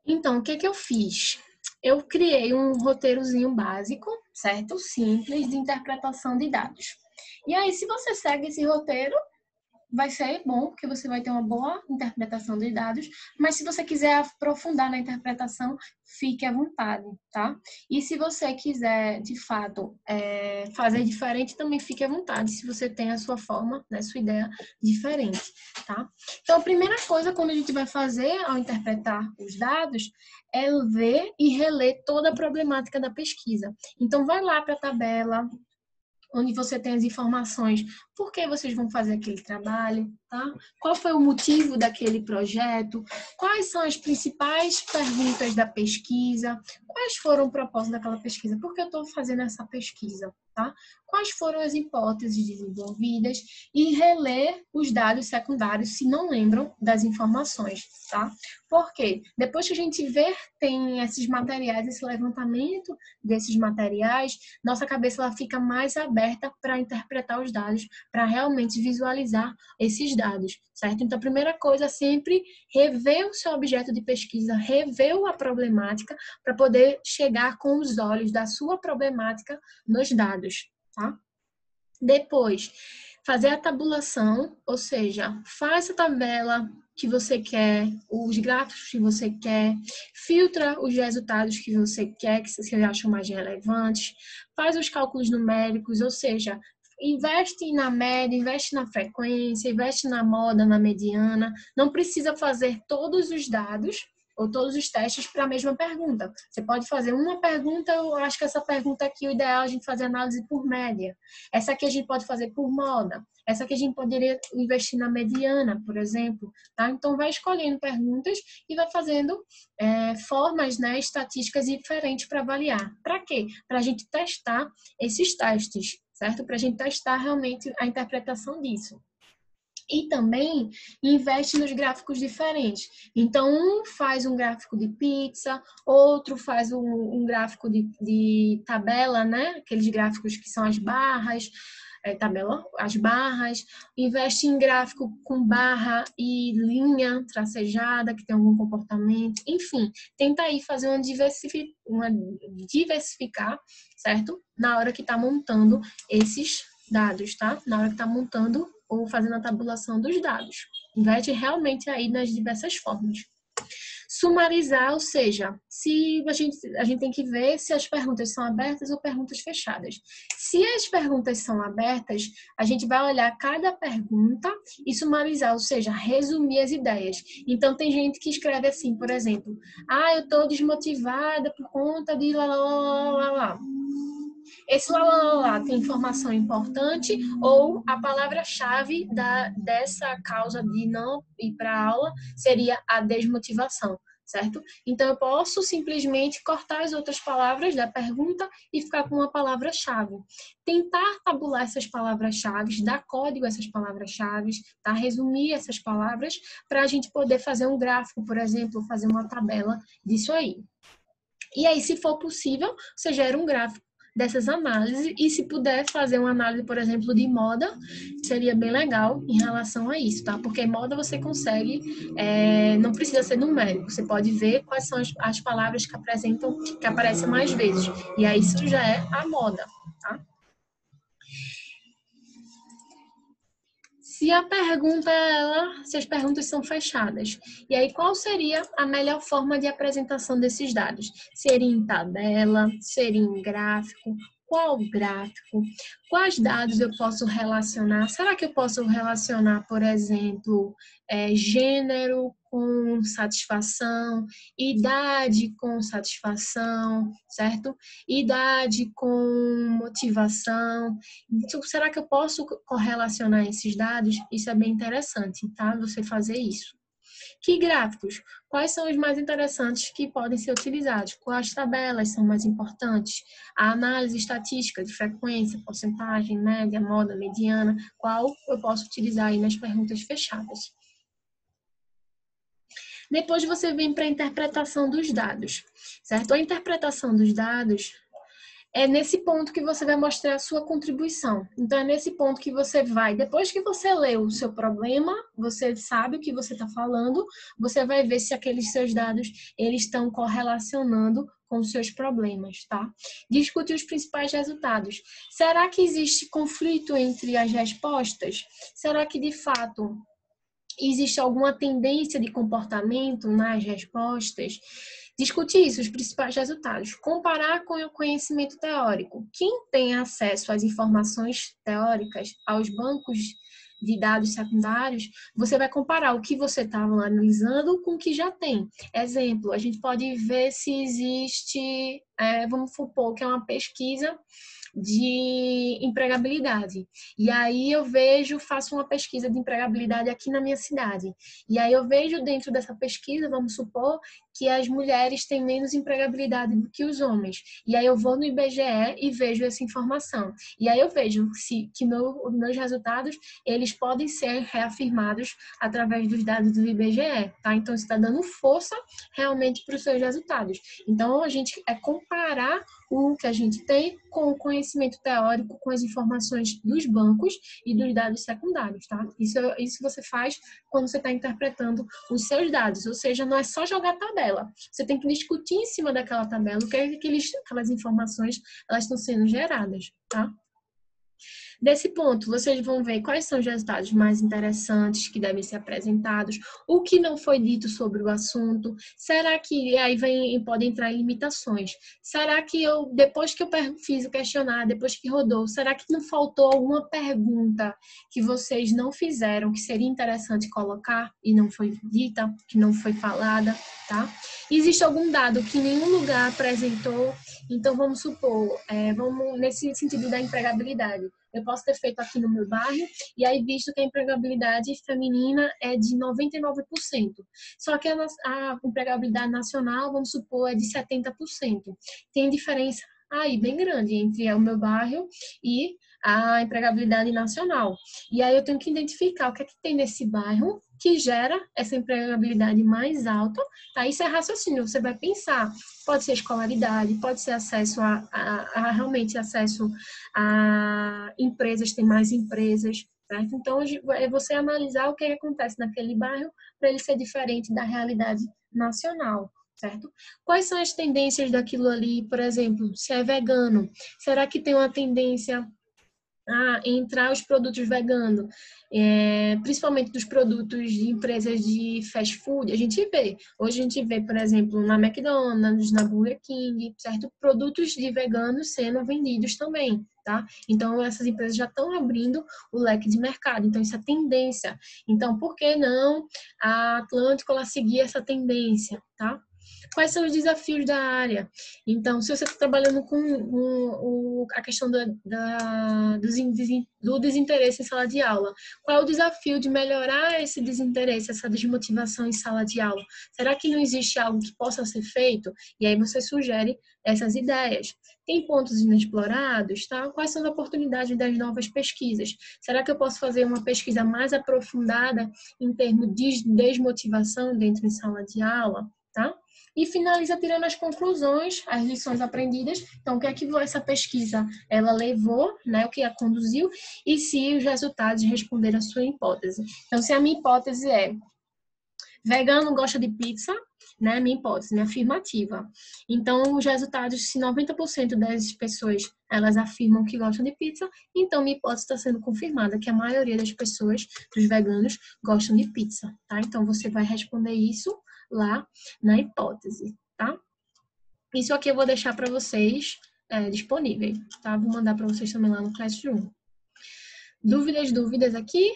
Então, o que que eu fiz? Eu criei um roteirozinho básico, certo? Simples, de interpretação de dados. E aí, se você segue esse roteiro, vai ser bom, porque você vai ter uma boa interpretação dos dados, mas se você quiser aprofundar na interpretação, fique à vontade, tá? E se você quiser, de fato, fazer diferente, também fique à vontade, se você tem a sua forma, né, sua ideia diferente, tá? Então, a primeira coisa, quando a gente vai fazer ao interpretar os dados, é ver e reler toda a problemática da pesquisa. Então, vai lá para a tabela, onde você tem as informações, por que vocês vão fazer aquele trabalho, tá? Qual foi o motivo daquele projeto? Quais são as principais perguntas da pesquisa? Quais foram o propósito daquela pesquisa? Por que eu estou fazendo essa pesquisa, tá? Quais foram as hipóteses desenvolvidas e reler os dados secundários se não lembram das informações, tá? Porque depois que a gente vê, tem esses materiais, esse levantamento desses materiais, nossa cabeça ela fica mais aberta para interpretar os dados, para realmente visualizar esses dados, certo? Então, a primeira coisa é sempre rever o seu objeto de pesquisa, rever a problemática, para poder chegar com os olhos da sua problemática nos dados, tá? Depois, fazer a tabulação, ou seja, faz a tabela que você quer, os gráficos que você quer, filtra os resultados que você quer, que você acha mais relevantes, faz os cálculos numéricos, ou seja, investe na média, investe na frequência, investe na moda, na mediana. Não precisa fazer todos os dados ou todos os testes para a mesma pergunta. Você pode fazer uma pergunta, eu acho que essa pergunta aqui, o ideal é a gente fazer análise por média. Essa aqui a gente pode fazer por moda. Essa aqui a gente poderia investir na mediana, por exemplo. Tá? Então, vai escolhendo perguntas e vai fazendo formas, né, estatísticas diferentes para avaliar. Para quê? Para a gente testar esses testes, certo? Para a gente testar realmente a interpretação disso. E também investe nos gráficos diferentes. Então, um faz um gráfico de pizza, outro faz um gráfico de tabela, né? Aqueles gráficos que são as barras, tabela, as barras. Investe em gráfico com barra e linha tracejada, que tem algum comportamento. Enfim, tenta aí fazer uma diversificar, certo? Na hora que está montando esses dados, tá? Na hora que está montando ou fazendo a tabulação dos dados. Investe realmente aí nas diversas formas. Sumarizar, ou seja, se a gente tem que ver se as perguntas são abertas ou perguntas fechadas. Se as perguntas são abertas, a gente vai olhar cada pergunta e sumarizar, ou seja, resumir as ideias. Então, tem gente que escreve assim, por exemplo, eu estou desmotivada por conta de lá, lá, lá, lá, lá. Esse lá tem informação importante ou a palavra-chave dessa causa de não ir para a aula seria a desmotivação, certo? Então, eu posso simplesmente cortar as outras palavras da pergunta e ficar com uma palavra-chave. Tentar tabular essas palavras-chave, dar código a essas palavras-chave, tá? Resumir essas palavras para a gente poder fazer um gráfico, por exemplo, fazer uma tabela disso aí. E aí, se for possível, você gera um gráfico dessas análises e se puder fazer uma análise, por exemplo, de moda, seria bem legal em relação a isso, tá? Porque moda você consegue, não precisa ser numérico, você pode ver quais são as palavras que aparecem mais vezes. E aí isso já é a moda, tá? Se as perguntas são fechadas. E aí, qual seria a melhor forma de apresentação desses dados? Seria em tabela? Seria em gráfico? Qual gráfico? Quais dados eu posso relacionar? Será que eu posso relacionar, por exemplo, gênero com satisfação, idade com satisfação, certo? Idade com motivação. Então, será que eu posso correlacionar esses dados? Isso é bem interessante, tá? Você fazer isso. Que gráficos? Quais são os mais interessantes que podem ser utilizados? Quais tabelas são mais importantes? A análise estatística de frequência, porcentagem, média, moda, mediana, qual eu posso utilizar aí nas perguntas fechadas? Depois você vem para a interpretação dos dados, certo? A interpretação dos dados É nesse ponto que você vai mostrar a sua contribuição. Então, é nesse ponto que você vai, depois que você leu o seu problema, você sabe o que você está falando, você vai ver se aqueles seus dados eles estão correlacionando com os seus problemas, tá? Discutir os principais resultados. Será que existe conflito entre as respostas? Será que, de fato, existe alguma tendência de comportamento nas respostas? Discutir isso, os principais resultados. Comparar com o conhecimento teórico. Quem tem acesso às informações teóricas, aos bancos de dados secundários, você vai comparar o que você estava analisando com o que já tem. Exemplo, a gente pode ver se existe, vamos supor que é uma pesquisa de empregabilidade. E aí eu vejo, faço uma pesquisa de empregabilidade aqui na minha cidade. E aí eu vejo dentro dessa pesquisa, vamos supor, que as mulheres têm menos empregabilidade do que os homens. E aí eu vou no IBGE e vejo essa informação. E aí eu vejo que meus resultados, eles podem ser reafirmados através dos dados do IBGE, tá? Então, isso está dando força realmente para os seus resultados. Então, a gente comparar o que a gente tem com o conhecimento teórico, com as informações dos bancos e dos dados secundários, tá? Isso você faz quando você está interpretando os seus dados, ou seja, não é só jogar tabela, você tem que discutir em cima daquela tabela o que é que aquelas informações elas estão sendo geradas, tá? Desse ponto, vocês vão ver quais são os resultados mais interessantes que devem ser apresentados, o que não foi dito sobre o assunto, será que aí podem entrar em limitações? Será que depois que eu fiz o questionário, depois que rodou, será que não faltou alguma pergunta que vocês não fizeram, que seria interessante colocar e não foi dita, que não foi falada, tá? Existe algum dado que nenhum lugar apresentou? Então, vamos supor, nesse sentido da empregabilidade, eu posso ter feito aqui no meu bairro e aí visto que a empregabilidade feminina é de 99%. Só que a empregabilidade nacional, vamos supor, é de 70%. Tem diferença aí bem grande entre o meu bairro e a empregabilidade nacional. E aí eu tenho que identificar o que é que tem nesse bairro que gera essa empregabilidade mais alta, tá? Isso é raciocínio, você vai pensar, pode ser escolaridade, pode ser acesso realmente acesso a empresas, tem mais empresas, certo? Então, é você analisar o que acontece naquele bairro para ele ser diferente da realidade nacional, certo? Quais são as tendências daquilo ali, por exemplo, se é vegano, será que tem uma tendência a entrar os produtos veganos, principalmente dos produtos de empresas de fast food, hoje a gente vê, por exemplo, na McDonald's, na Burger King, certo? Produtos de veganos sendo vendidos também, tá? Então, essas empresas já estão abrindo o leque de mercado, então isso é tendência. Então, por que não a Atlântico ela seguir essa tendência, tá? Quais são os desafios da área? Então, se você está trabalhando com a questão do desinteresse em sala de aula, qual é o desafio de melhorar esse desinteresse, essa desmotivação em sala de aula? Será que não existe algo que possa ser feito? E aí você sugere essas ideias. Tem pontos inexplorados, tá? Quais são as oportunidades das novas pesquisas? Será que eu posso fazer uma pesquisa mais aprofundada em termos de desmotivação dentro de sala de aula, tá? E finaliza tirando as conclusões, as lições aprendidas. Então, o que é que essa pesquisa ela levou, né? O que a conduziu e se os resultados responderam a sua hipótese. Então, se a minha hipótese é vegano gosta de pizza, né? Minha hipótese, minha afirmativa. Então, os resultados, se 90% das pessoas elas afirmam que gostam de pizza, então minha hipótese está sendo confirmada que a maioria das pessoas, dos veganos, gostam de pizza, tá? Então, você vai responder isso lá na hipótese, tá? Isso aqui eu vou deixar para vocês disponível, tá? Vou mandar para vocês também lá no Classroom. Dúvidas aqui?